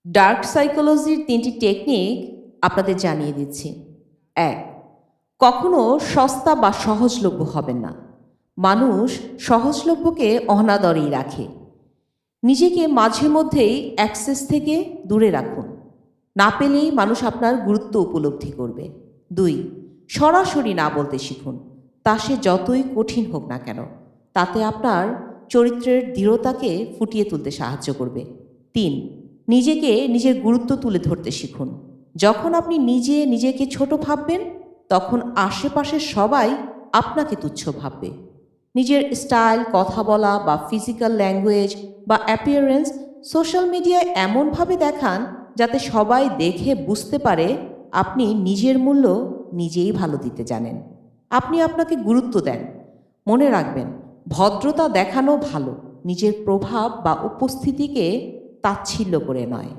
Dark সাইকোলজির ৩টি technique আপনাদের জানিয়ে দিচ্ছি। ১. কখনো সস্তা বা সহজলভ্য হবেন না। মানুষ সহজলভ্যকে অনাদরেই রাখে। নিজেকে মাঝে মধ্যেই অ্যাক্সেস থেকে দূরে রাখুন। না পেলেই মানুষ আপনার গুরুত্ব উপলব্ধি করবে। ২. সরাসরি না বলতে শিখুন। তা সে যতই কঠিন হোক না কেন, তাতে আপনার চরিত্রের দৃঢ়তাকে ফুটিয়ে তুলতে সাহায্য করবে। ৩. নিজেকে নিজের গুরুত্ব তুলে ধরতে শিখুন। যখন আপনি নিজেকে ছোট ভাববেন, তখন আশেপাশের সবাই আপনাকে তুচ্ছ ভাববে। নিজের স্টাইল, কথা বলা বা ফিজিক্যাল ল্যাঙ্গুয়েজ বা অ্যাপিয়ারেন্স সোশ্যাল মিডিয়ায় এমনভাবে দেখান যাতে সবাই দেখে বুঝতে পারে আপনি নিজের মূল্য নিজেই ভালো দিতে জানেন। আপনি আপনাকে গুরুত্ব দেন। মনে রাখবেন, ভদ্রতা দেখানো ভালো, নিজের প্রভাব বা উপস্থিতিকে তাচ্ছিল্য করে নয়।